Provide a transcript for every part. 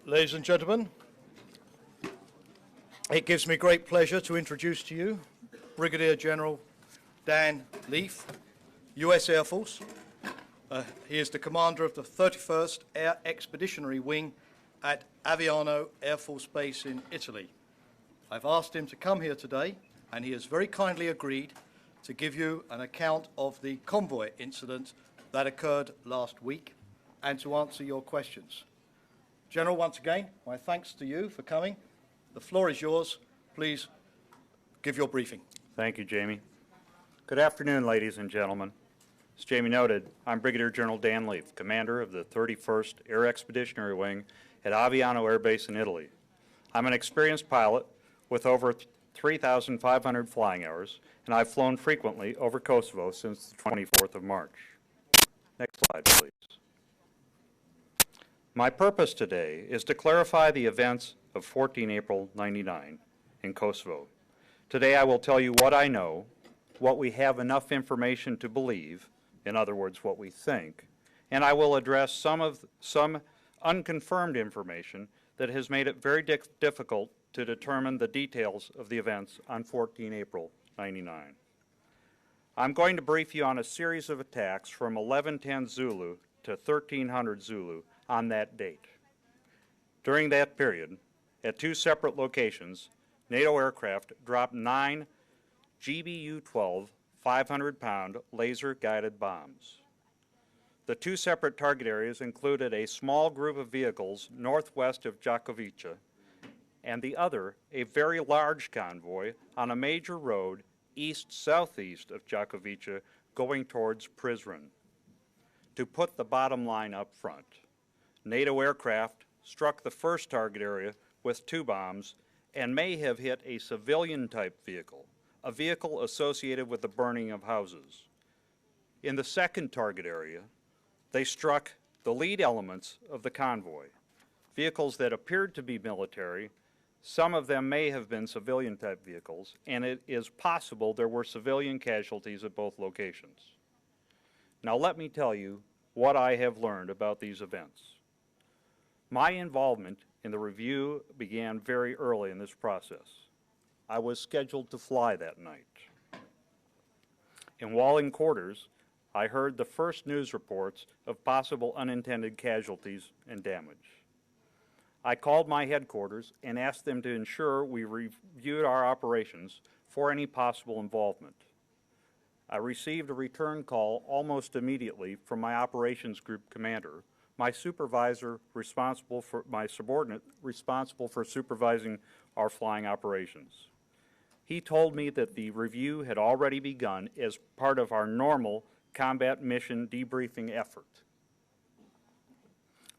Ladies and gentlemen, it gives me great pleasure to introduce to you Brigadier General Dan Leaf, US Air Force. He is the commander of the 31st Air Expeditionary Wing at Aviano Air Force Base in Italy. I've asked him to come here today, and he has very kindly agreed to give you an account of the convoy incident that occurred last week and to answer your questions. General, once again, my thanks to you for coming. The floor is yours. Please give your briefing. Thank you, Jamie. Good afternoon, ladies and gentlemen. As Jamie noted, I'm Brigadier General Dan Leaf, commander of the 31st Air Expeditionary Wing at Aviano Air Base in Italy. I'm an experienced pilot with over 3,500 flying hours, and I've flown frequently over Kosovo since the 24th of March. Next slide, please. My purpose today is to clarify the events of 14 April 99 in Kosovo. Today I will tell you what I know, what we have enough information to believe, in other words, what we think, and I will address some unconfirmed information that has made it very difficult to determine the details of the events on 14 April 99. I'm going to brief you on a series of attacks from 1110 Zulu to 1300 Zulu on that date. During that period, at two separate locations, NATO aircraft dropped 9 GBU-12 500-pound laser-guided bombs. The two separate target areas included a small group of vehicles northwest of Jakovica, and the other a very large convoy on a major road east-southeast of Jakovica going towards Prizren. To put the bottom line up front, NATO aircraft struck the first target area with 2 bombs and may have hit a civilian-type vehicle, a vehicle associated with the burning of houses. In the second target area, they struck the lead elements of the convoy, vehicles that appeared to be military. Some of them may have been civilian-type vehicles, and it is possible there were civilian casualties at both locations. Now let me tell you what I have learned about these events. My involvement in the review began very early in this process. I was scheduled to fly that night. And while in quarters, I heard the first news reports of possible unintended casualties and damage. I called my headquarters and asked them to ensure we reviewed our operations for any possible involvement. I received a return call almost immediately from my operations group commander, my supervisor responsible for my subordinate responsible for supervising our flying operations. He told me that the review had already begun as part of our normal combat mission debriefing effort.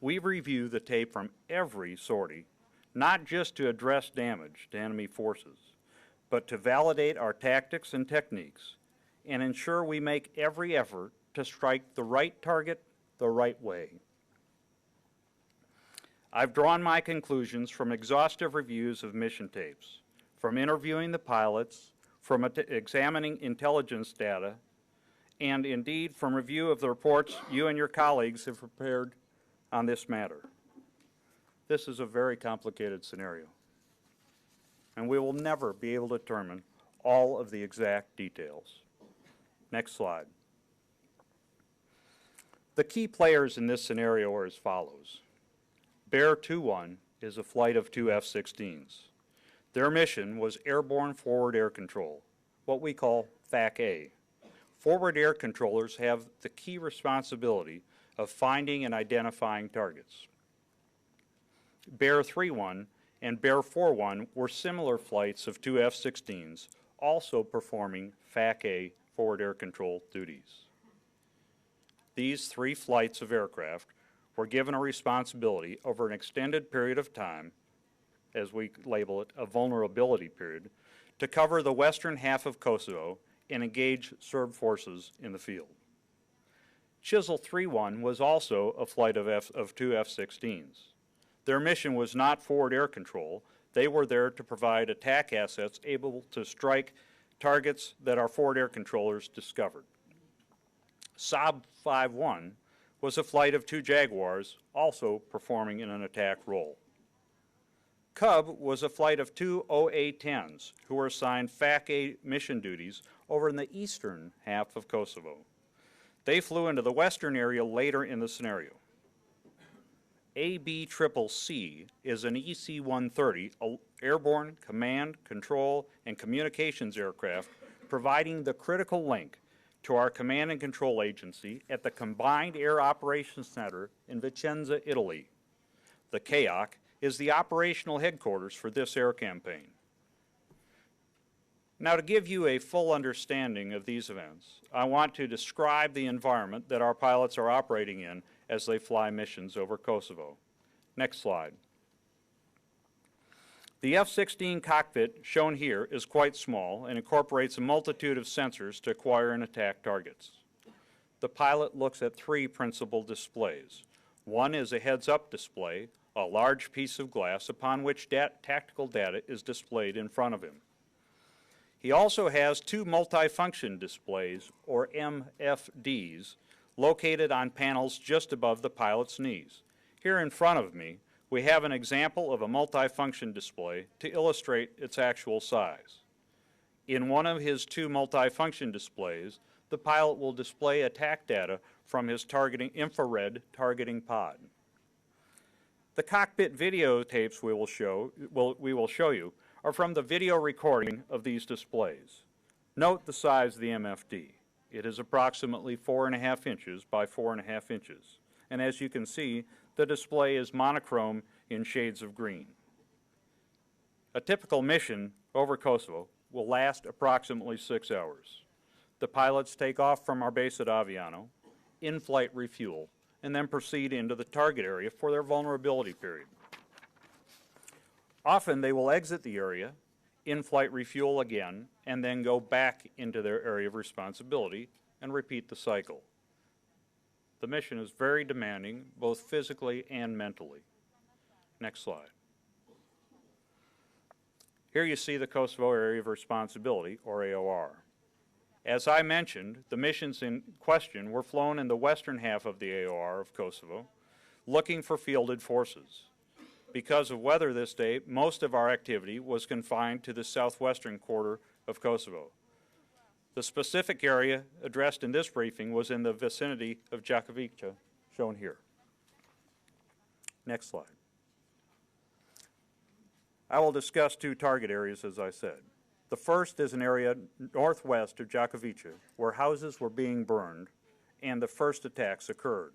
We review the tape from every sortie, not just to address damage to enemy forces, but to validate our tactics and techniques and ensure we make every effort to strike the right target the right way. I've drawn my conclusions from exhaustive reviews of mission tapes, from interviewing the pilots, from examining intelligence data, and indeed from review of the reports you and your colleagues have prepared on this matter. This is a very complicated scenario, and we will never be able to determine all of the exact details. Next slide. The key players in this scenario are as follows. Bear 2-1 is a flight of 2 F-16s. Their mission was airborne forward air control, what we call FAC-A. Forward air controllers have the key responsibility of finding and identifying targets. Bear 3-1 and Bear 4-1 were similar flights of 2 F-16s, also performing FAC-A forward air control duties. These 3 flights of aircraft were given a responsibility over an extended period of time, as we label it, a vulnerability period, to cover the western half of Kosovo and engage Serb forces in the field. Chisel 3-1 was also a flight of 2 F-16s. Their mission was not forward air control. They were there to provide attack assets able to strike targets that our forward air controllers discovered. Saab 5-1 was a flight of 2 Jaguars, also performing in an attack role. Cub was a flight of two OA-10s who were assigned FAC-A mission duties over in the eastern half of Kosovo. They flew into the western area later in the scenario. ABCCC is an EC-130, an airborne command, control, and communications aircraft providing the critical link to our command and control agency at the Combined Air Operations Center in Vicenza, Italy. The CAOC is the operational headquarters for this air campaign. Now, to give you a full understanding of these events, I want to describe the environment that our pilots are operating in as they fly missions over Kosovo. Next slide. The F-16 cockpit shown here is quite small and incorporates a multitude of sensors to acquire and attack targets. The pilot looks at three principal displays. One is a heads-up display, a large piece of glass upon which tactical data is displayed in front of him. He also has two multifunction displays, or MFDs, located on panels just above the pilot's knees. Here in front of me, we have an example of a multifunction display to illustrate its actual size. In one of his two multifunction displays, the pilot will display attack data from his infrared targeting pod. The cockpit videotapes we will show you are from the video recording of these displays. Note the size of the MFD. It is approximately 4.5 inches by 4.5 inches. And as you can see, the display is monochrome in shades of green. A typical mission over Kosovo will last approximately 6 hours. The pilots take off from our base at Aviano, in-flight refuel, and then proceed into the target area for their vulnerability period. Often they will exit the area, in-flight refuel again, and then go back into their area of responsibility and repeat the cycle. The mission is very demanding, both physically and mentally. Next slide. Here you see the Kosovo Area of Responsibility, or AOR. As I mentioned, the missions in question were flown in the western half of the AOR of Kosovo, looking for fielded forces. Because of weather this day, most of our activity was confined to the southwestern quarter of Kosovo. The specific area addressed in this briefing was in the vicinity of Đakovica, shown here. Next slide. I will discuss two target areas, as I said. The first is an area northwest of Đakovica, where houses were being burned and the first attacks occurred.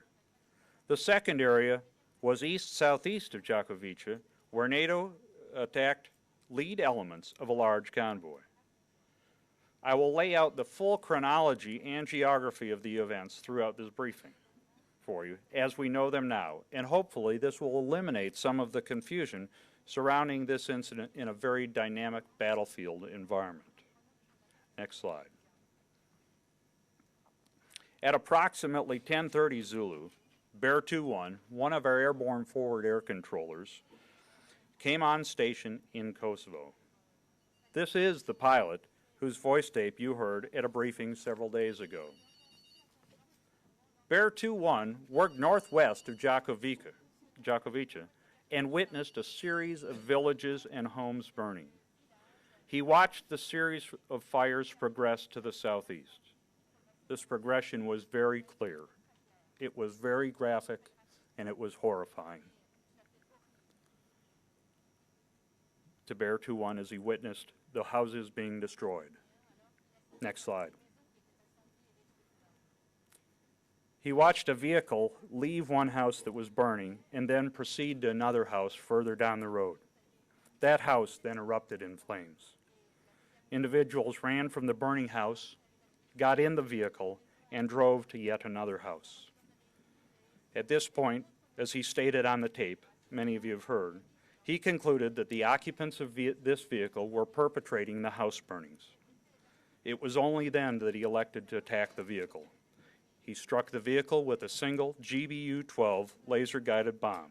The second area was east-southeast of Đakovica, where NATO attacked lead elements of a large convoy. I will lay out the full chronology and geography of the events throughout this briefing for you, as we know them now, and hopefully this will eliminate some of the confusion surrounding this incident in a very dynamic battlefield environment. Next slide. At approximately 10:30 Zulu, Bear 2-1, one of our airborne forward air controllers, came on station in Kosovo. This is the pilot whose voice tape you heard at a briefing several days ago. Bear 2-1 worked northwest of Đakovica and witnessed a series of villages and homes burning. He watched the series of fires progress to the southeast. This progression was very clear. It was very graphic, and it was horrifying to Bear 2-1 as he witnessed the houses being destroyed. Next slide. He watched a vehicle leave one house that was burning and then proceed to another house further down the road. That house then erupted in flames. Individuals ran from the burning house, got in the vehicle, and drove to yet another house. At this point, as he stated on the tape, many of you have heard, he concluded that the occupants of this vehicle were perpetrating the house burnings. It was only then that he elected to attack the vehicle. He struck the vehicle with a single GBU-12 laser-guided bomb.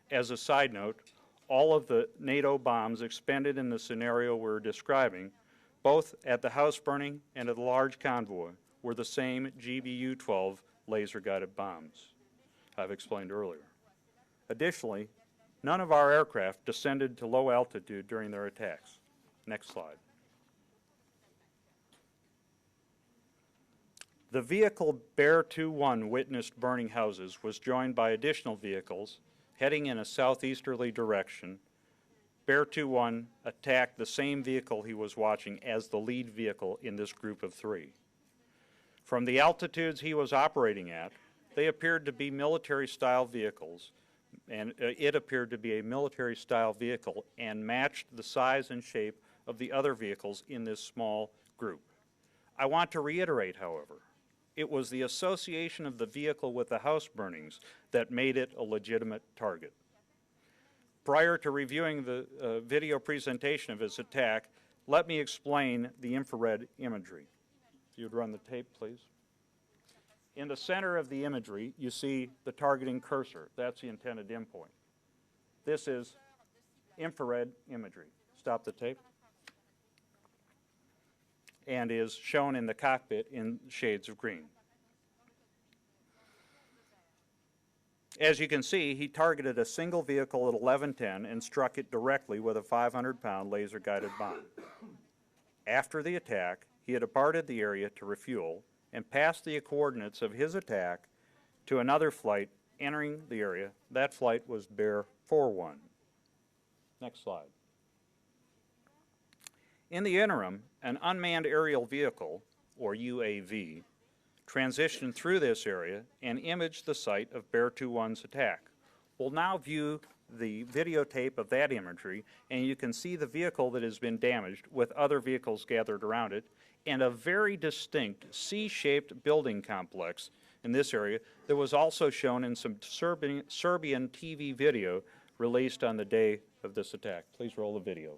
As a side note, all of the NATO bombs expended in the scenario we're describing, both at the house burning and at the large convoy, were the same GBU-12 laser-guided bombs I've explained earlier. Additionally, None of our aircraft descended to low altitude during their attacks. Next slide. The vehicle Bear 2-1 witnessed burning houses was joined by additional vehicles heading in a southeasterly direction. Bear 2-1 attacked the same vehicle he was watching as the lead vehicle in this group of three. From the altitudes he was operating at, they appeared to be military-style vehicles, and it appeared to be a military-style vehicle and matched the size and shape of the other vehicles in this small group. I want to reiterate, however, it was the association of the vehicle with the house burnings that made it a legitimate target. Prior to reviewing the video presentation of his attack, let me explain the infrared imagery. If you'd run the tape, please. In the center of the imagery, you see the targeting cursor. That's the intended endpoint. This is infrared imagery. Stop the tape. And is shown in the cockpit in shades of green. As you can see, he targeted a single vehicle at 1110 and struck it directly with a 500-pound laser-guided bomb. After the attack, he had departed the area to refuel and passed the coordinates of his attack to another flight entering the area. That flight was Bear 4-1. Next slide. In the interim, an unmanned aerial vehicle, or UAV, transitioned through this area and imaged the site of Bear 2-1's attack. We'll now view the videotape of that imagery, and you can see the vehicle that has been damaged with other vehicles gathered around it, and a very distinct C-shaped building complex in this area that was also shown in some Serbian TV video released on the day of this attack. Please roll the video.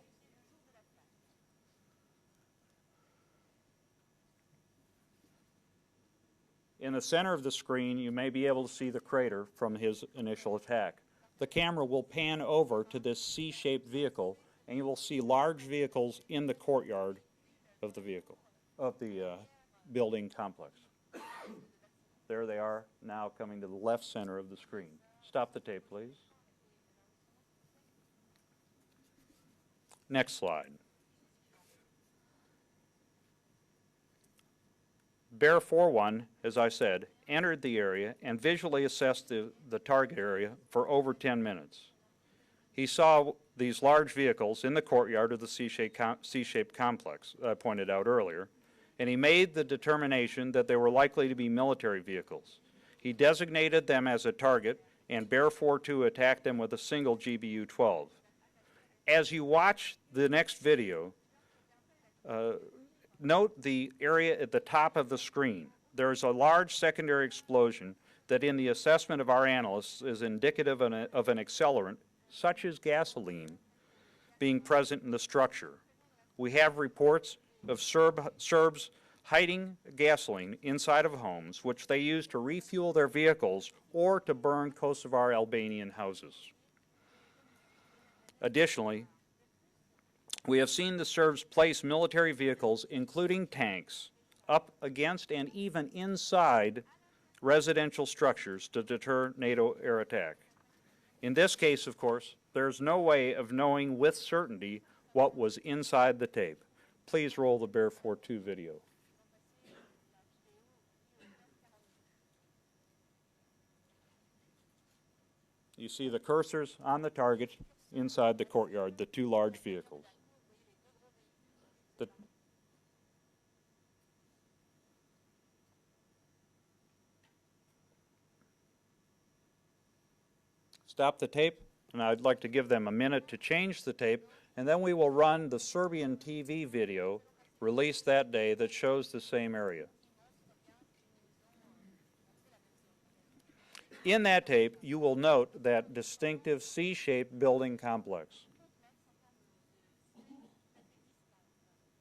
In the center of the screen, you may be able to see the crater from his initial attack. The camera will pan over to this C-shaped vehicle, and you will see large vehicles in the courtyard of the building complex. There they are now coming to the left center of the screen. Stop the tape, please. Next slide. Bear 4-1, as I said, entered the area and visually assessed the target area for over 10 minutes. He saw these large vehicles in the courtyard of the C-shaped complex I pointed out earlier, and he made the determination that they were likely to be military vehicles. He designated them as a target, and Bear 4-2 attacked them with a single GBU-12. As you watch the next video, note the area at the top of the screen. There is a large secondary explosion that in the assessment of our analysts is indicative of an accelerant, such as gasoline, being present in the structure. We have reports of Serbs hiding gasoline inside of homes, which they use to refuel their vehicles or to burn Kosovar Albanian houses. Additionally, we have seen the Serbs place military vehicles, including tanks, up against and even inside residential structures to deter NATO air attack. In this case, of course, there's no way of knowing with certainty what was inside the tape. Please roll the Bear 4-2 video. You see the cursors on the target inside the courtyard, the two large vehicles. Stop the tape, and I'd like to give them a minute to change the tape, and then we will run the Serbian TV video released that day that shows the same area. In that tape, you will note that distinctive C-shaped building complex.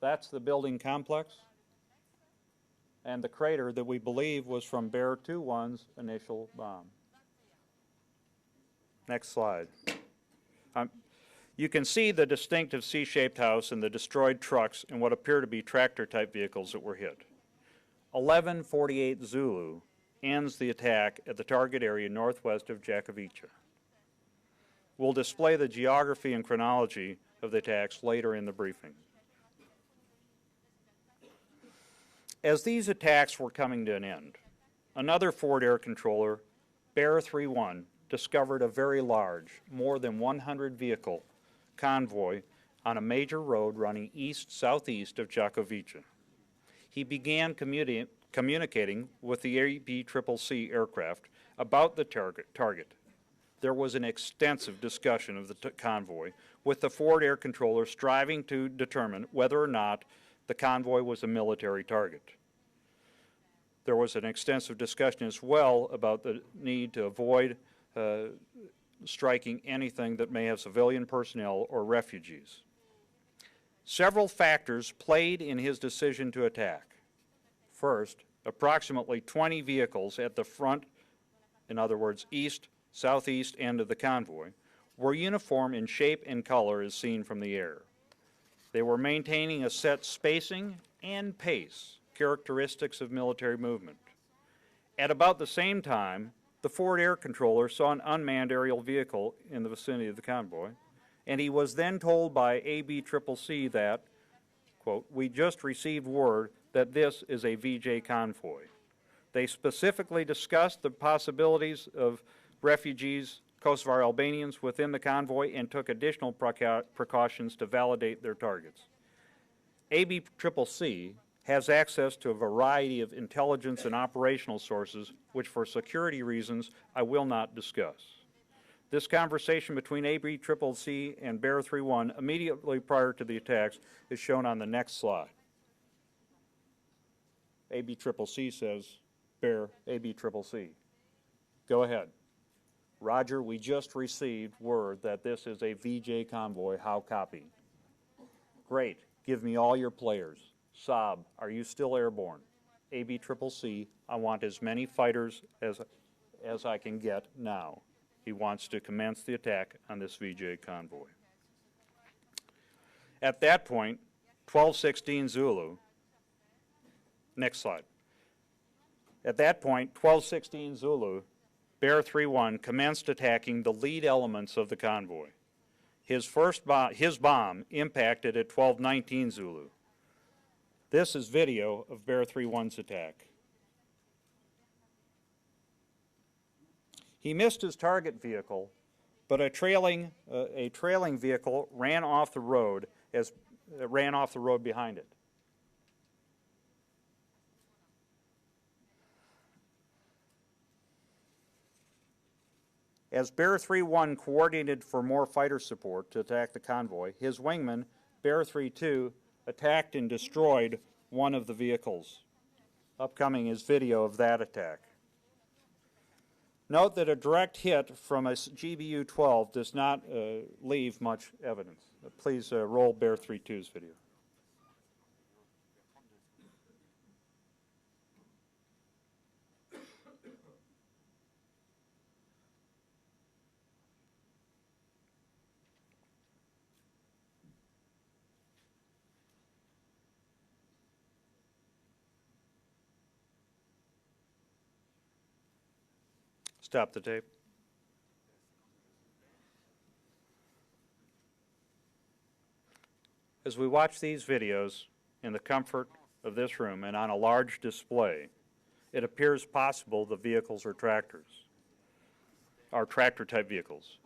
That's the building complex, and the crater that we believe was from Bear 2-1's initial bomb. Next slide. You can see the distinctive C-shaped house and the destroyed trucks and what appear to be tractor-type vehicles that were hit. 11:48 Zulu ends the attack at the target area northwest of Jakovica. We'll display the geography and chronology of the attacks later in the briefing. As these attacks were coming to an end, another forward air controller, Bear 3-1, discovered a very large, more than 100 vehicle convoy on a major road running east-southeast of Jakovice. He began communicating with the ABCCC aircraft about the target. There was an extensive discussion of the convoy, with the forward air controller striving to determine whether or not the convoy was a military target. There was an extensive discussion as well about the need to avoid striking anything that may have civilian personnel or refugees. Several factors played in his decision to attack. First, approximately 20 vehicles at the front, in other words, east, southeast end of the convoy, were uniform in shape and color as seen from the air. They were maintaining a set spacing and pace, characteristics of military movement. At about the same time, the forward air controller saw an unmanned aerial vehicle in the vicinity of the convoy, and he was then told by ABCCC that, quote, "We just received word that this is a VJ convoy." They specifically discussed the possibilities of refugees, Kosovo Albanians, within the convoy and took additional precautions to validate their targets. ABCCC has access to a variety of intelligence and operational sources, which for security reasons I will not discuss. This conversation between ABCCC and Bear 3-1 immediately prior to the attacks is shown on the next slide. ABCCC says, Bear, ABCCC. Go ahead. Roger, we just received word that this is a VJ convoy. How copy? Great. Give me all your players. Saab, are you still airborne? ABCCC, I want as many fighters as I can get now. He wants to commence the attack on this VJ convoy. At that point, 1216 Zulu, next slide. At that point, 1216 Zulu, Bear 3-1 commenced attacking the lead elements of the convoy. His bomb impacted at 1219 Zulu. This is video of Bear 3-1's attack. He missed his target vehicle, but a trailing vehicle ran off the road behind it. As Bear 3-1 coordinated for more fighter support to attack the convoy, his wingman, Bear 3-2, attacked and destroyed one of the vehicles. Upcoming is video of that attack. Note that a direct hit from a GBU-12 does not leave much evidence. Please roll Bear 3-2's video. Stop the tape. As we watch these videos in the comfort of this room and on a large display, it appears possible the vehicles are tractors, are tractor-type vehicles.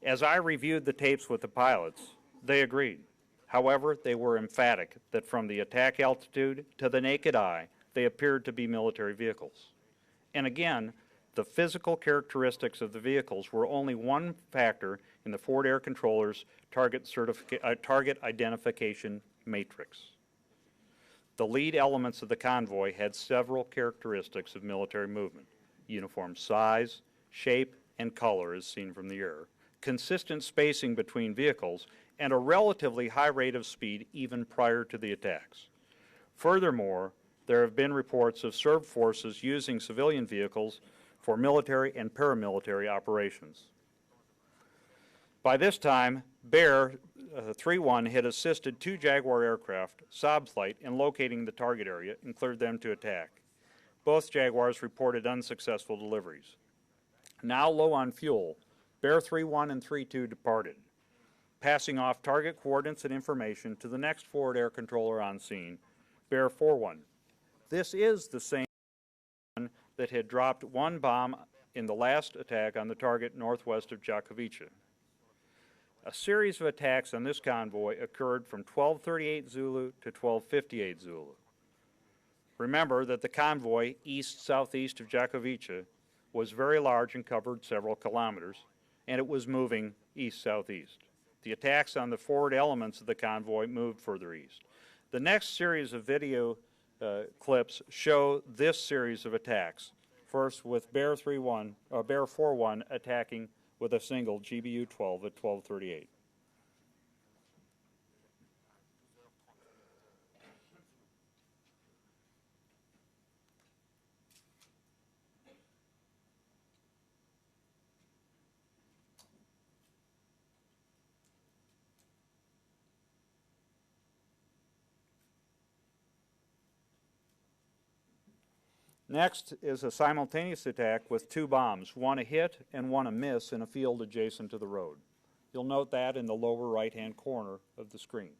As I reviewed the tapes with the pilots, they agreed. However, they were emphatic that from the attack altitude to the naked eye, they appeared to be military vehicles. And again, the physical characteristics of the vehicles were only one factor in the forward air controller's target identification matrix. The lead elements of the convoy had several characteristics of military movement: uniform size, shape, and color as seen from the air, consistent spacing between vehicles, and a relatively high rate of speed even prior to the attacks. Furthermore, there have been reports of Serb forces using civilian vehicles for military and paramilitary operations. By this time, Bear 3-1 had assisted two Jaguar aircraft, Saab flight, in locating the target area and cleared them to attack. Both Jaguars reported unsuccessful deliveries. Now low on fuel, Bear 3-1 and 3-2 departed, passing off target coordinates and information to the next forward air controller on scene, Bear 4-1. This is the same one that had dropped one bomb in the last attack on the target northwest of Jakovica. A series of attacks on this convoy occurred from 12:38 Zulu to 12:58 Zulu. Remember that the convoy east-southeast of Jakovica was very large and covered several kilometers, and it was moving east-southeast. The attacks on the forward elements of the convoy moved further east. The next series of video clips show this series of attacks. First, with Bear 4-1 attacking with a single GBU-12 at 12:38. Next is a simultaneous attack with two bombs, one a hit and one a miss in a field adjacent to the road. You'll note that in the lower right-hand corner of the screen.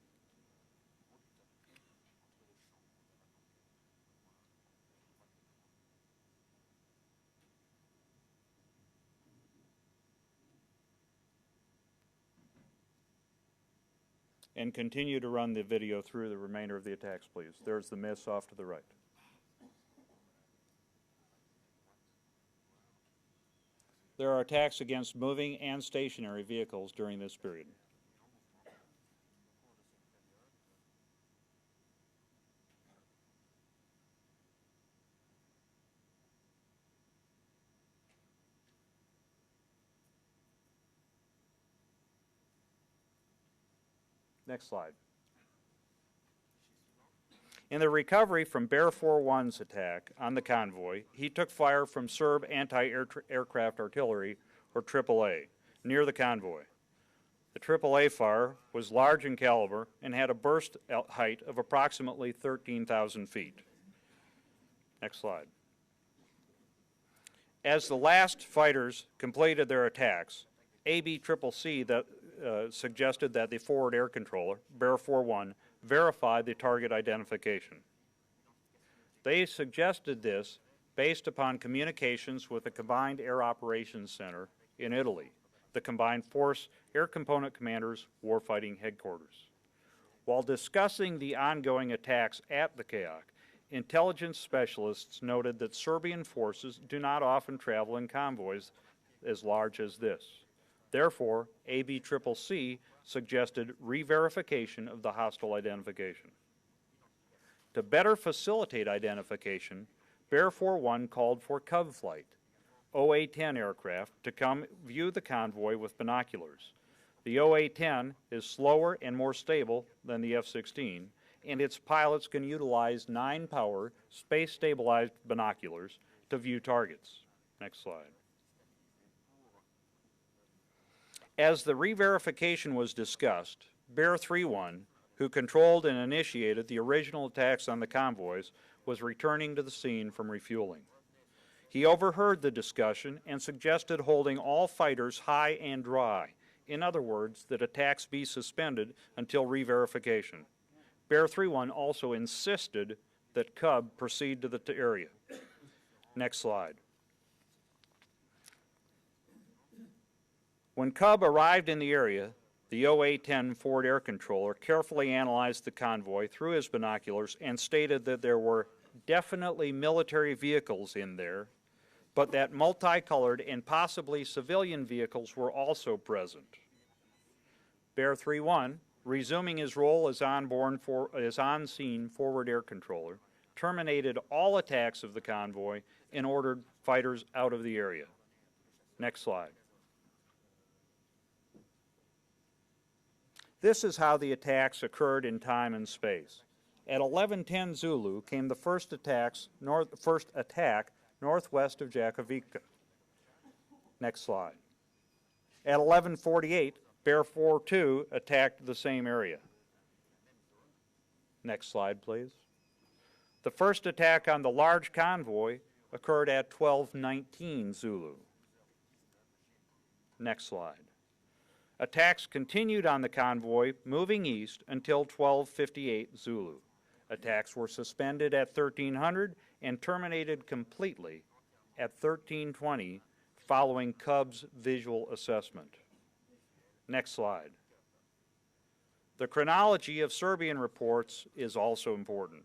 And continue to run the video through the remainder of the attacks, please. There's the miss off to the right. There are attacks against moving and stationary vehicles during this period. Next slide. In the recovery from Bear 4-1's attack on the convoy, he took fire from Serb anti-aircraft artillery, or AAA, near the convoy. The AAA fire was large in caliber and had a burst height of approximately 13,000 feet. Next slide. As the last fighters completed their attacks, ABCCC suggested that the forward air controller, Bear 4-1, verify the target identification. They suggested this based upon communications with the Combined Air Operations Center in Italy, the Combined Force Air Component Commander's warfighting headquarters. While discussing the ongoing attacks at the CAOC, intelligence specialists noted that Serbian forces do not often travel in convoys as large as this. Therefore, ABCCC suggested re-verification of the hostile identification. To better facilitate identification, Bear 4-1 called for Cub flight, OA-10 aircraft, to come view the convoy with binoculars. The OA-10 is slower and more stable than the F-16, and its pilots can utilize 9-power, space-stabilized binoculars to view targets. Next slide. As the re-verification was discussed, Bear 3-1, who controlled and initiated the original attacks on the convoys, was returning to the scene from refueling. He overheard the discussion and suggested holding all fighters high and dry. In other words, that attacks be suspended until re-verification. Bear 3-1 also insisted that Cub proceed to the area. Next slide. When Cub arrived in the area, the OA-10 forward air controller carefully analyzed the convoy through his binoculars and stated that there were definitely military vehicles in there, but that multicolored and possibly civilian vehicles were also present. Bear 3-1, resuming his role as on-scene forward air controller, terminated all attacks of the convoy and ordered fighters out of the area. Next slide. This is how the attacks occurred in time and space. At 11:10 Zulu came the first attack northwest of Jakovica. Next slide. At 11:48, Bear 4-2 attacked the same area. Next slide, please. The first attack on the large convoy occurred at 12:19 Zulu. Next slide. Attacks continued on the convoy, moving east until 12:58 Zulu. Attacks were suspended at 1300 and terminated completely at 1320 following Cub's visual assessment. Next slide. The chronology of Serbian reports is also important.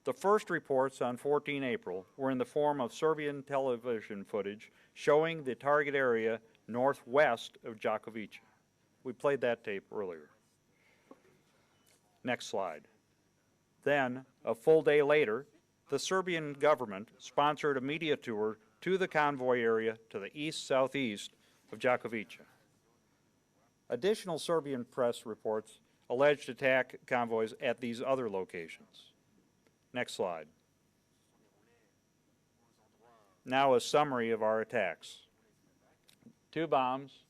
The first reports on 14 April were in the form of Serbian television footage showing the target area northwest of Đakovica. We played that tape earlier. Next slide. Then, a full day later, the Serbian government sponsored a media tour to the convoy area to the east-southeast of Đakovica. Additional Serbian press reports alleged attack convoys at these other locations. Next slide. Now a summary of our attacks. 2 bombs,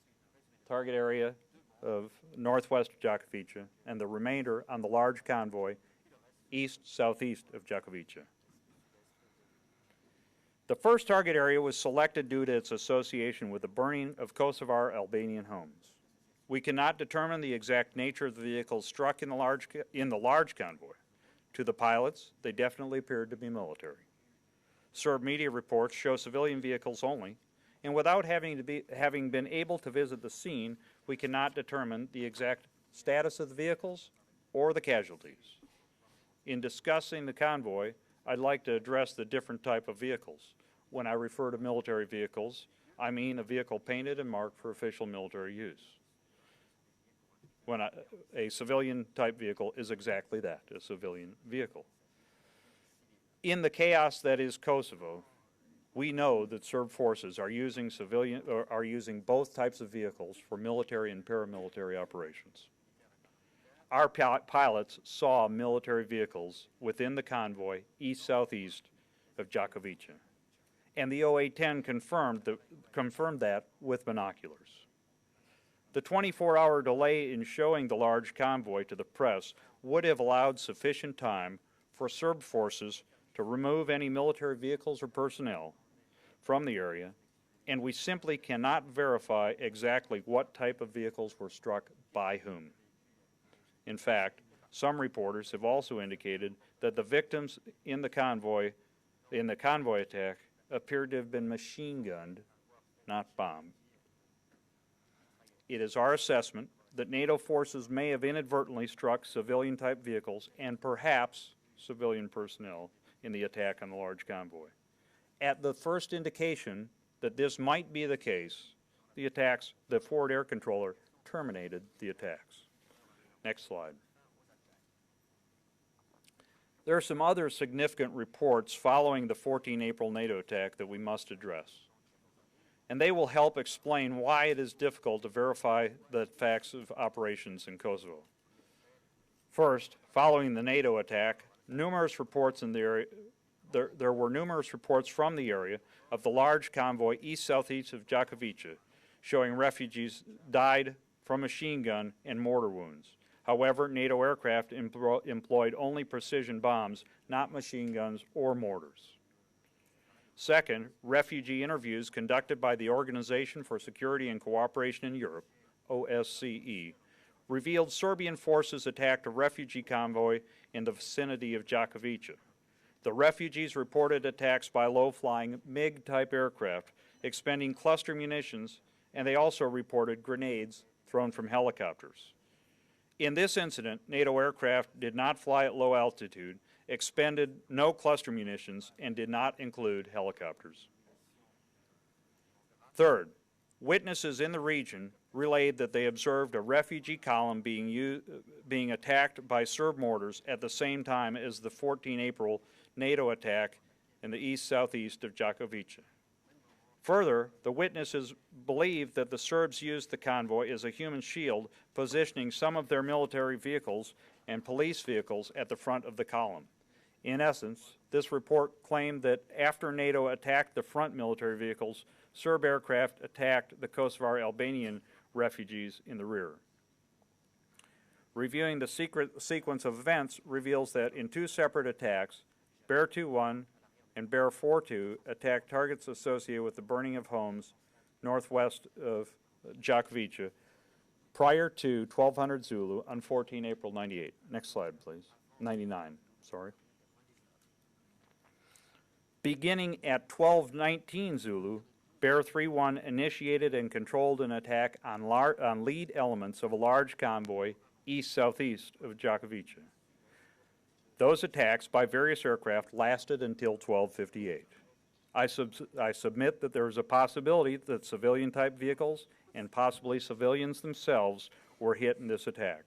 target area of northwest of Đakovica, and the remainder on the large convoy east-southeast of Đakovica. The first target area was selected due to its association with the burning of Kosovar Albanian homes. We cannot determine the exact nature of the vehicles struck in the large convoy. To the pilots, they definitely appeared to be military. Serb media reports show civilian vehicles only, and without having been able to visit the scene, we cannot determine the exact status of the vehicles or the casualties. In discussing the convoy, I'd like to address the different type of vehicles. When I refer to military vehicles, I mean a vehicle painted and marked for official military use. When a civilian type vehicle is exactly that, a civilian vehicle. In the chaos that is Kosovo, we know that Serb forces are using both types of vehicles for military and paramilitary operations. Our pilots saw military vehicles within the convoy east-southeast of Đakovica, and the OA-10 confirmed that with binoculars. The 24-hour delay in showing the large convoy to the press would have allowed sufficient time for Serb forces to remove any military vehicles or personnel from the area, and we simply cannot verify exactly what type of vehicles were struck by whom. In fact, some reporters have also indicated that the victims in the convoy attack appeared to have been machine gunned, not bombed. It is our assessment that NATO forces may have inadvertently struck civilian-type vehicles and perhaps civilian personnel in the attack on the large convoy. At the first indication that this might be the case, the forward air controller terminated the attacks. Next slide. There are some other significant reports following the 14 April NATO attack that we must address, and they will help explain why it is difficult to verify the facts of operations in Kosovo. First, following the NATO attack, numerous reports in the area, there were numerous reports from the area of the large convoy east-southeast of Đakovica showing refugees died from machine gun and mortar wounds. However, NATO aircraft employed only precision bombs, not machine guns or mortars. Second, refugee interviews conducted by the Organization for Security and Cooperation in Europe, OSCE, revealed Serbian forces attacked a refugee convoy in the vicinity of Đakovica. The refugees reported attacks by low-flying MiG-type aircraft expending cluster munitions, and they also reported grenades thrown from helicopters. In this incident, NATO aircraft did not fly at low altitude, expended no cluster munitions, and did not include helicopters. Third, witnesses in the region relayed that they observed a refugee column being attacked by Serb mortars at the same time as the 14 April NATO attack in the east-southeast of Đakovica. Further, the witnesses believed that the Serbs used the convoy as a human shield, positioning some of their military vehicles and police vehicles at the front of the column. In essence, this report claimed that after NATO attacked the front military vehicles, Serb aircraft attacked the Kosovar Albanian refugees in the rear. Reviewing the sequence of events reveals that in 2 separate attacks, Bear 2-1 and Bear 4-2 attacked targets associated with the burning of homes northwest of Djokovic prior to 1200 Zulu on 14 April 98. Next slide, please. 99, sorry. Beginning at 1219 Zulu, Bear 3-1 initiated and controlled an attack on lead elements of a large convoy east-southeast of Djokovic. Those attacks by various aircraft lasted until 1258. I submit that there is a possibility that civilian-type vehicles and possibly civilians themselves were hit in this attack.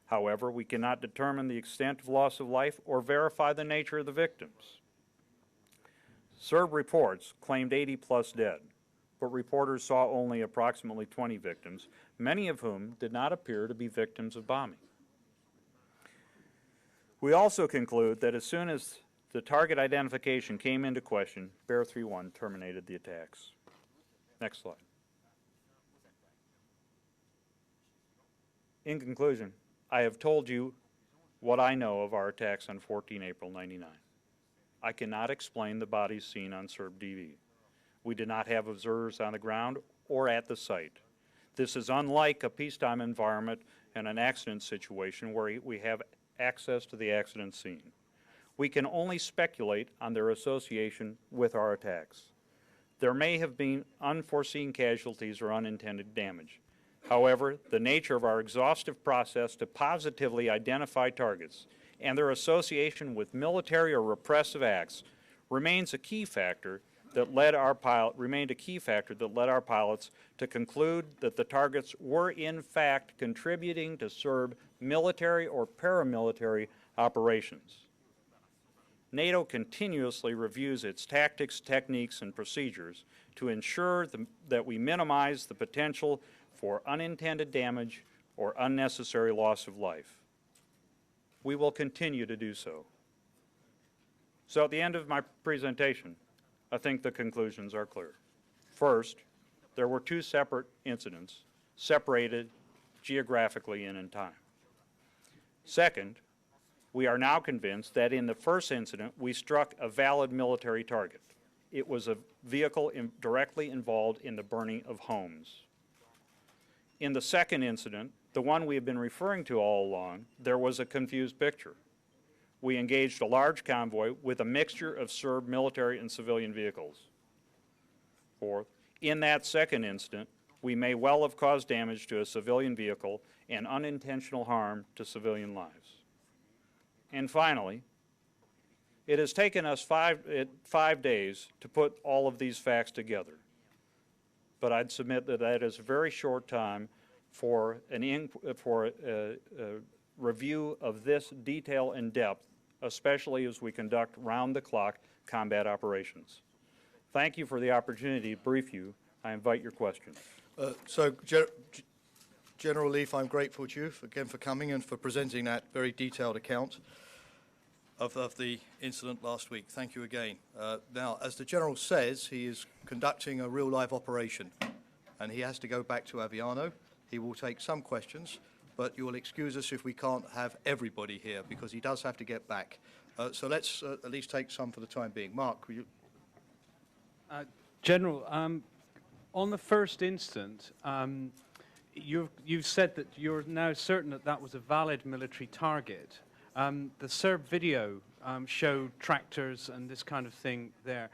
However, we cannot determine the extent of loss of life or verify the nature of the victims. Serb reports claimed 80+ dead, but reporters saw only approximately 20 victims, many of whom did not appear to be victims of bombing. We also conclude that as soon as the target identification came into question, Bear 3-1 terminated the attacks. Next slide. In conclusion, I have told you what I know of our attacks on 14 April 99. I cannot explain the bodies seen on Serb TV. We did not have observers on the ground or at the site. This is unlike a peacetime environment and an accident situation where we have access to the accident scene. We can only speculate on their association with our attacks. There may have been unforeseen casualties or unintended damage. However, the nature of our exhaustive process to positively identify targets and their association with military or repressive acts remains a key factor that led our pilots to conclude that the targets were in fact contributing to Serb military or paramilitary operations. NATO continuously reviews its tactics, techniques, and procedures to ensure that we minimize the potential for unintended damage or unnecessary loss of life. We will continue to do so. So at the end of my presentation, I think the conclusions are clear. First, there were two separate incidents, separated geographically and in time. Second, we are now convinced that in the first incident, we struck a valid military target. It was a vehicle directly involved in the burning of homes. In the second incident, the one we have been referring to all along, there was a confused picture. We engaged a large convoy with a mixture of Serb military and civilian vehicles. Fourth, in that second incident, we may well have caused damage to a civilian vehicle and unintentional harm to civilian lives. And finally, it has taken us 5 days to put all of these facts together. But I'd submit that that is a very short time for a review of this detail and depth, especially as we conduct round-the-clock combat operations. Thank you for the opportunity to brief you. I invite your questions. General Leaf, I'm grateful to you again for coming and for presenting that very detailed account of the incident last week. Thank you again. Now, as the General says, he is conducting a real-life operation, and he has to go back to Aviano. He will take some questions, but you will excuse us if we can't have everybody here, because he does have to get back. So let's at least take some for the time being. Mark, will you? General, on the first incident, you've said that you're now certain that that was a valid military target. The Serb video showed tractors and this kind of thing there.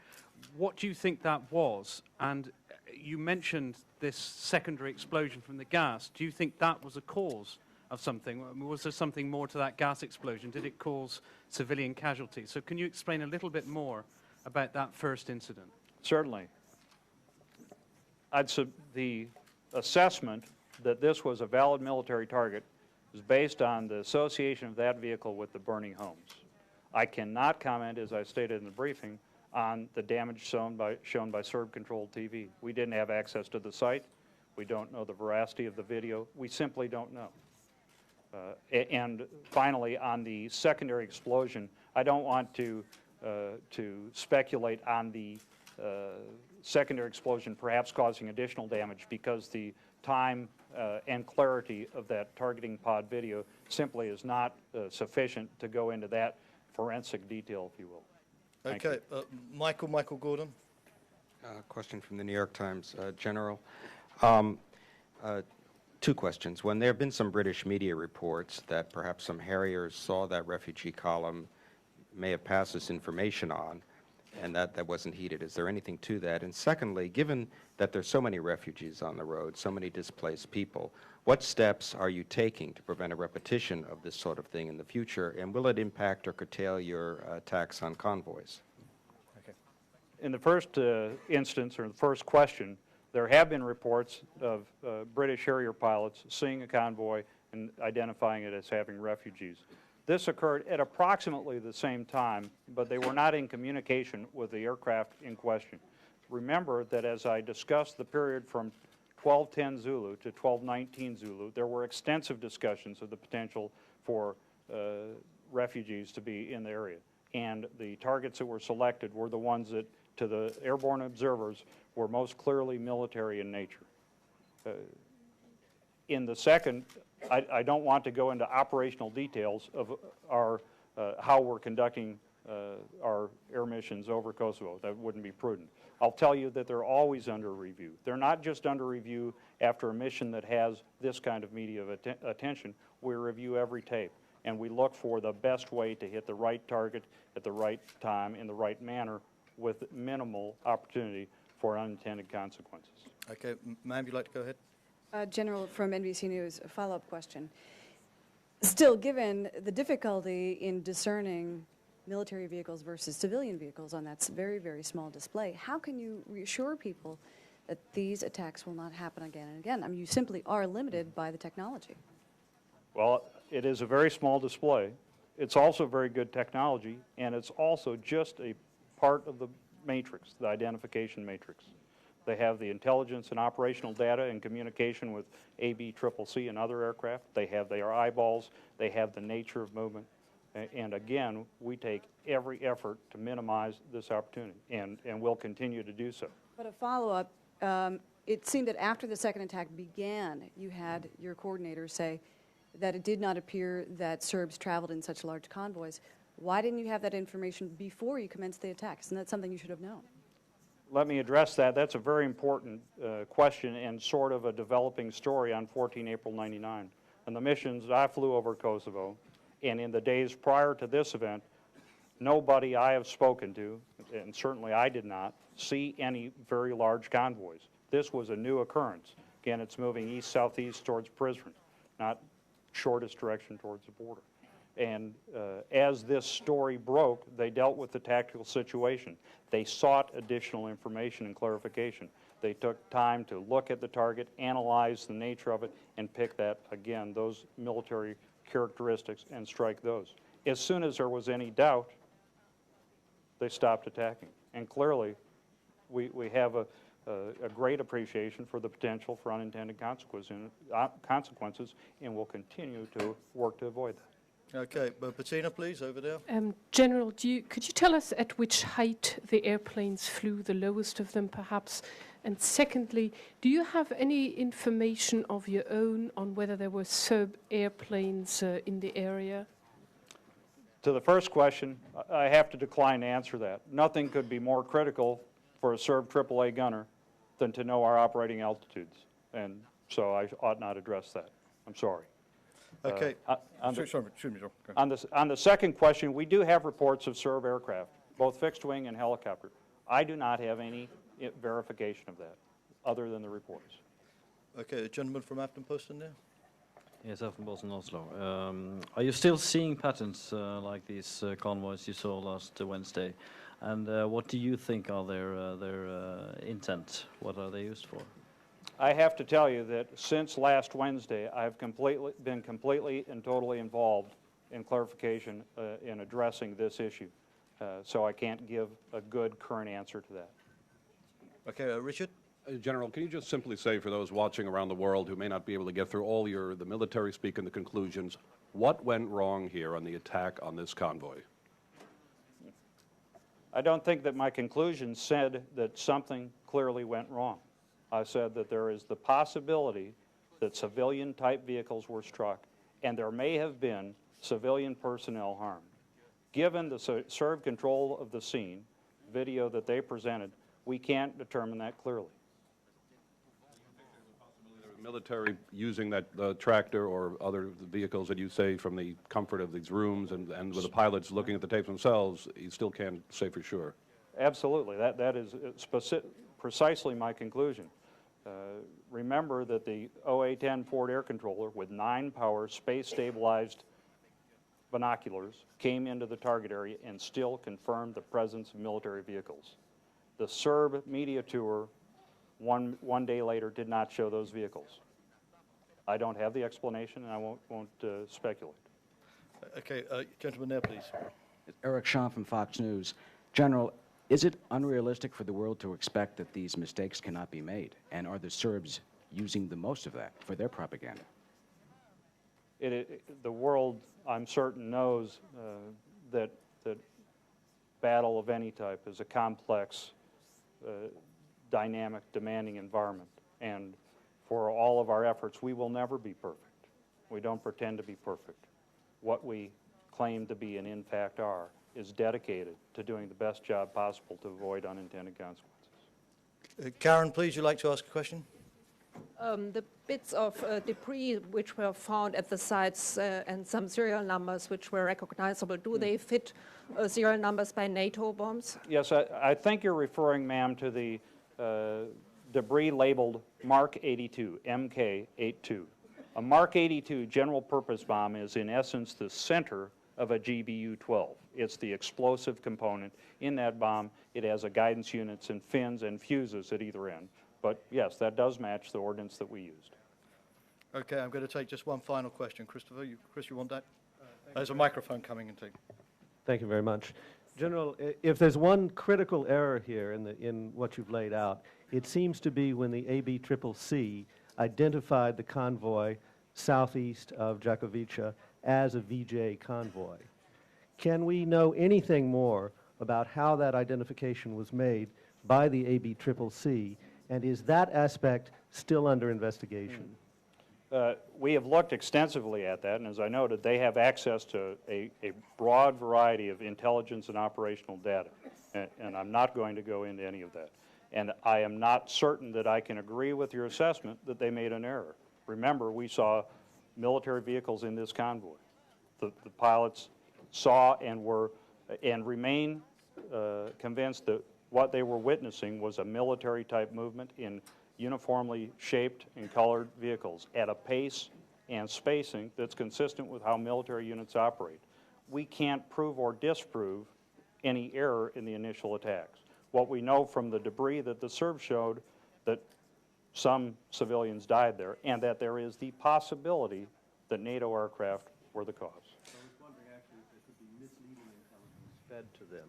What do you think that was? And you mentioned this secondary explosion from the gas. Do you think that was a cause of something? Was there something more to that gas explosion? Did it cause civilian casualties? So can you explain a little bit more about that first incident? Certainly. The assessment that this was a valid military target is based on the association of that vehicle with the burning homes. I cannot comment, as I stated in the briefing, on the damage shown by Serb-controlled TV. We didn't have access to the site. We don't know the veracity of the video. We simply don't know. And finally, on the secondary explosion, I don't want to speculate on the secondary explosion perhaps causing additional damage, because the time and clarity of that targeting pod video simply is not sufficient to go into that forensic detail, if you will. Thank Okay, you. Michael Gordon. Question from the New York Times, General. Two questions. When there have been some British media reports that perhaps some Harriers saw that refugee column, may have passed this information on, and that wasn't heeded. Is there anything to that? And secondly, given that there's so many refugees on the road, so many displaced people, what steps are you taking to prevent a repetition of this sort of thing in the future, and will it impact or curtail your attacks on convoys? In the first instance, or the first question, there have been reports of British Harrier pilots seeing a convoy and identifying it as having refugees. This occurred at approximately the same time, but they were not in communication with the aircraft in question. Remember that as I discussed the period from 1210 Zulu to 1219 Zulu, there were extensive discussions of the potential for refugees to be in the area. And the targets that were selected were the ones that, to the airborne observers, were most clearly military in nature. In the second, I don't want to go into operational details of our how we're conducting our air missions over Kosovo. That wouldn't be prudent. I'll tell you that they're always under review. They're not just under review after a mission that has this kind of media attention. We review every tape, and we look for the best way to hit the right target at the right time in the right manner with minimal opportunity for unintended consequences. Okay, ma'am, you'd like to go ahead? General from NBC News, a follow-up question. Still, given the difficulty in discerning military vehicles versus civilian vehicles on that very, very small display, how can you reassure people that these attacks will not happen again and again? I mean, you simply are limited by the technology. Well, it is a very small display. It's also very good technology, and it's also just a part of the matrix, the identification matrix. They have the intelligence and operational data and communication with ABCCC and other aircraft. They have their eyeballs. They have the nature of movement. And again, we take every effort to minimize this opportunity, and we'll continue to do so. But a follow-up, it seemed that after the second attack began, you had your coordinator say that it did not appear that Serbs traveled in such large convoys. Why didn't you have that information before you commenced the attacks? And that's something you should have known. Let me address that. That's a very important question and sort of a developing story on 14 April 99. And the missions, I flew over Kosovo, and in the days prior to this event, nobody I have spoken to, and certainly I did not, see any very large convoys. This was a new occurrence. Again, it's moving east-southeast towards Prizren, not shortest direction towards the border. And as this story broke, they dealt with the tactical situation. They sought additional information and clarification. They took time to look at the target, analyze the nature of it, and pick that, again, those military characteristics and strike those. As soon as there was any doubt, they stopped attacking. And clearly, we have a great appreciation for the potential for unintended consequences, and will continue to work to avoid that. Okay, Bettina, please, over there. General, could you tell us at which height the airplanes flew, the lowest of them perhaps? And secondly, do you have any information of your own on whether there were Serb airplanes in the area? To the first question, I have to decline to answer that. Nothing could be more critical for a Serb AAA gunner than to know our operating altitudes. And so I ought not address that. I'm sorry. Okay. On the second question, we do have reports of Serb aircraft, both fixed wing and helicopter. I do not have any verification of that, other than the reports. Okay, the gentleman from Aftenposten there. Yes, Aftenposten Oslo. Are you still seeing patterns like these convoys you saw last Wednesday? And what do you think are their intent? What are they used for? I have to tell you that since last Wednesday, I've been completely and totally involved in clarification in addressing this issue. So I can't give a good current answer to that. Okay, Richard? General, can you just simply say for those watching around the world who may not be able to get through all the military speak and the conclusions, what went wrong here on the attack on this convoy? I don't think that my conclusion said that something clearly went wrong. I said that there is the possibility that civilian-type vehicles were struck, and there may have been civilian personnel harmed. Given the Serb control of the scene, video that they presented, we can't determine that clearly. military using that tractor or other vehicles that you say from the comfort of these rooms and with the pilots looking at the tapes themselves, you still can't say for sure. Absolutely. That is precisely my conclusion. Remember that the OA-10 Ford air controller with 9-power space-stabilized binoculars came into the target area and still confirmed the presence of military vehicles. The Serb media tour one day later did not show those vehicles. I don't have the explanation, and I won't speculate. Okay, gentleman there, please. Eric Shaw from Fox News. General, is it unrealistic for the world to expect that these mistakes cannot be made? And are the Serbs using the most of that for their propaganda? The world, I'm certain, knows that battle of any type is a complex, dynamic, demanding environment. And for all of our efforts, we will never be perfect. We don't pretend to be perfect. What we claim to be and in fact are is dedicated to doing the best job possible to avoid unintended consequences. Karen, please, you'd like to ask a question? The bits of debris which were found at the sites and some serial numbers which were recognizable, do they fit serial numbers by NATO bombs? Yes, I think you're referring, ma'am, to the debris labeled Mark 82, MK82. A Mark 82 general purpose bomb is in essence the center of a GBU-12. It's the explosive component in that bomb. It has a guidance units and fins and fuses at either end. But yes, that does match the ordnance that we used. Okay, I'm going to take just one final question. Christopher, Chris, you want that? There's a microphone coming in. Thank you very much. General, if there's one critical error here in what you've laid out, it seems to be when the ABCCC identified the convoy southeast of Jakovica as a VJ convoy. Can we know anything more about how that identification was made by the ABCCC, and is that aspect still under investigation? We have looked extensively at that, and as I noted, they have access to a broad variety of intelligence and operational data, and I'm not going to go into any of that. And I am not certain that I can agree with your assessment that they made an error. Remember, we saw military vehicles in this convoy. The pilots saw and remain convinced that what they were witnessing was a military-type movement in uniformly shaped and colored vehicles at a pace and spacing that's consistent with how military units operate. We can't prove or disprove any error in the initial attacks. What we know from the debris that the Serbs showed that some civilians died there, and that there is the possibility that NATO aircraft were the cause. I was wondering actually if there could be misleading intelligence fed to them.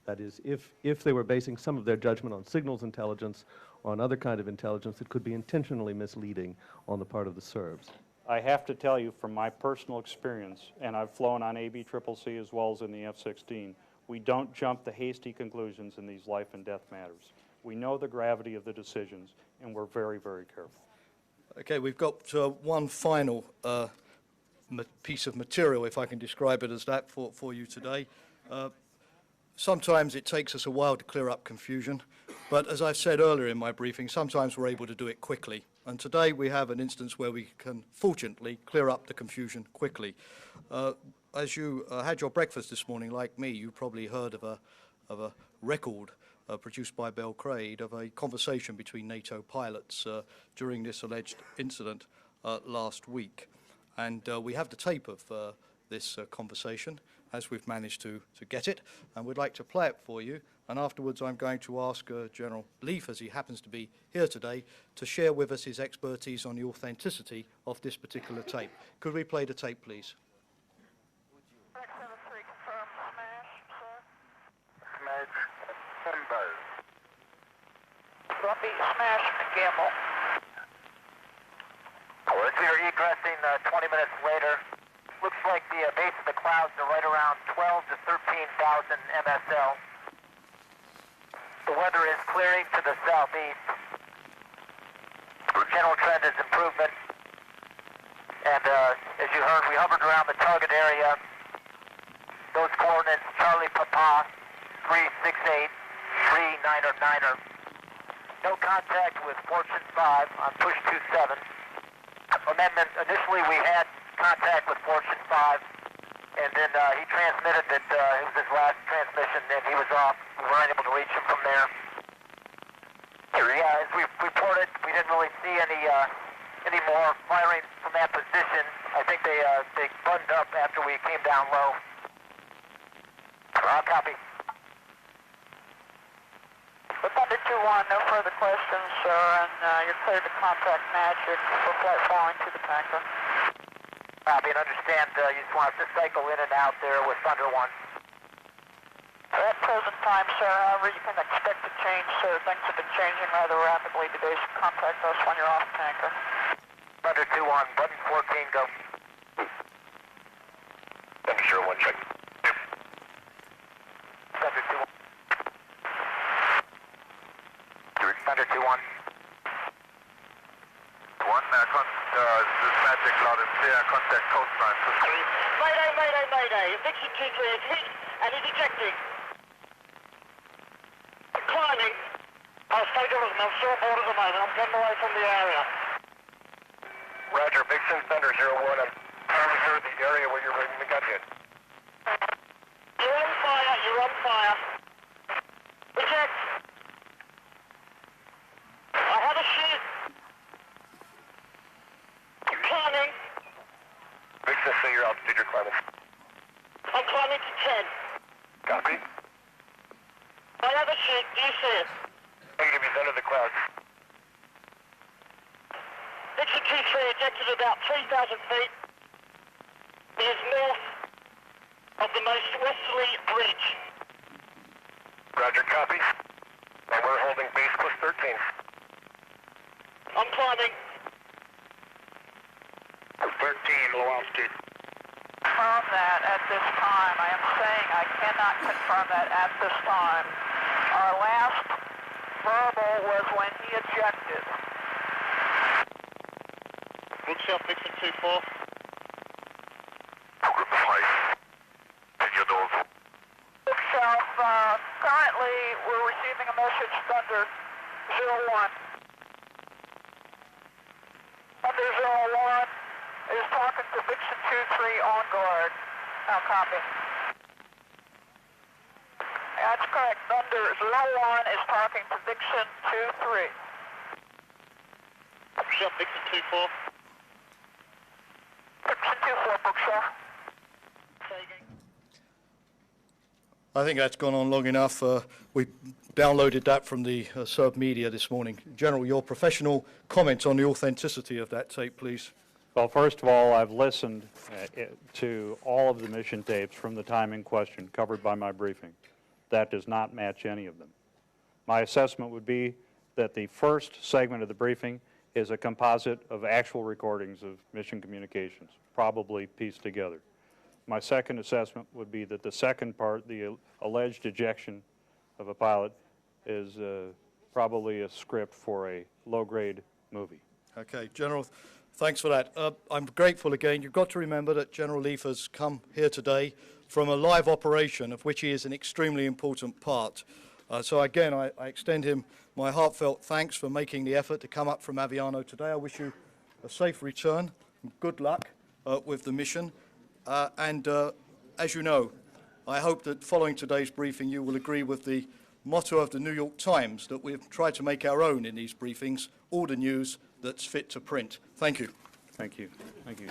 That is, if they were basing some of their judgment on signals intelligence or on other kind of intelligence, it could be intentionally misleading on the part of the Serbs. I have to tell you from my personal experience, and I've flown on ABCCC as well as in the F-16, we don't jump to hasty conclusions in these life and death matters. We know the gravity of the decisions, and we're very, very careful. Okay, we've got one final piece of material, if I can describe it as that, for you today. Sometimes it takes us a while to clear up confusion, but as I've said earlier in my briefing, sometimes we're able to do it quickly. And today we have an instance where we can, fortunately, clear up the confusion quickly. As you had your breakfast this morning, like me, you probably heard of a record produced by Belgrade of a conversation between NATO pilots during this alleged incident last week. And we have the tape of this conversation, as we've managed to get it, and we'd like to play it for you. And afterwards I'm going to ask General Leif, as he happens to be here today, to share with us his expertise on the authenticity of this particular tape. Could we play the tape, please? Copy, smash, Gamble. We're egressing 20 minutes later. Looks like the base of the clouds are right around 12 to 13,000 MSL. The weather is clearing to the southeast. General trend is improvement. And as you heard, we hovered around the target area. Those coordinates, Charlie Papa, 368, 39er. No contact with Fortune 5 on push 27. amendment. Initially, we had contact with Fortune 5, and then he transmitted that it was his last transmission, and he was off. We weren't able to reach him from there. Yeah, as we reported, we didn't really see any more firing from that position. I think they buttoned up after we came down low. Copy. Thunder 2-1, no further questions, sir, and you're cleared to contact Magic for flight following to the tanker. Copy, and understand you just want us to cycle in and out there with Thunder 1. At present time, sir, however, you can expect to change, sir. Things have been changing rather rapidly today, so contact us when you're off tanker. Thunder 2-1, button 14, go. Thunder 0-1, check. Thunder 2-1. Thunder 2-1. 1, this is Magic, loud and clear, contact coastline. Mayday, mayday, mayday. Dixie 2-3 is hit and is ejecting. Climbing. I'll stay to listen. I'm still aboard at the moment. I'm getting away from the area. Roger, Vixen, Thunder 0-1. I'm trying to hear the area where you're ready to get hit. You're on fire. You're on fire. Reject. I have a shoot. Climbing. Vixen, say your altitude you're climbing. I'm climbing to 10. Copy. I have a shoot. Do you see it? Negative, he's under the clouds. Dixie 2-3 ejected about 3,000 feet. It is north of the most westerly bridge. Roger, copy. And we're holding base plus 13. I'm climbing. 13, low altitude. Confirm that at this time. I am saying I cannot confirm that at this time. Our last verbal was when he ejected. Bookshelf, Vixen 2-4. Group of height. Your doors. Bookshelf, currently we're receiving a message, Thunder 0-1. Thunder 0-1 is talking to Vixen 2-3 on guard. Now copy. That's correct. Thunder 0-1 is talking to Vixen 2-3. Bookshelf, Vixen 2-4. Vixen 2-4, Bookshelf. I think that's gone on long enough. We downloaded that from the Serb media this morning. General, your professional comments on the authenticity of that tape, please. Well, first of all, I've listened to all of the mission tapes from the time in question covered by my briefing. That does not match any of them. My assessment would be that the first segment of the briefing is a composite of actual recordings of mission communications, probably pieced together. My second assessment would be that the second part, the alleged ejection of a pilot, is probably a script for a low-grade movie. Okay, General, thanks for that. I'm grateful again. You've got to remember that General Leaf has come here today from a live operation of which he is an extremely important part. So again, I extend him my heartfelt thanks for making the effort to come up from Aviano today. I wish you a safe return and good luck with the mission. As you know, I hope that following today's briefing you will agree with the motto of the New York Times that we've tried to make our own in these briefings, all the news that's fit to print. Thank you. Thank you. Thank you.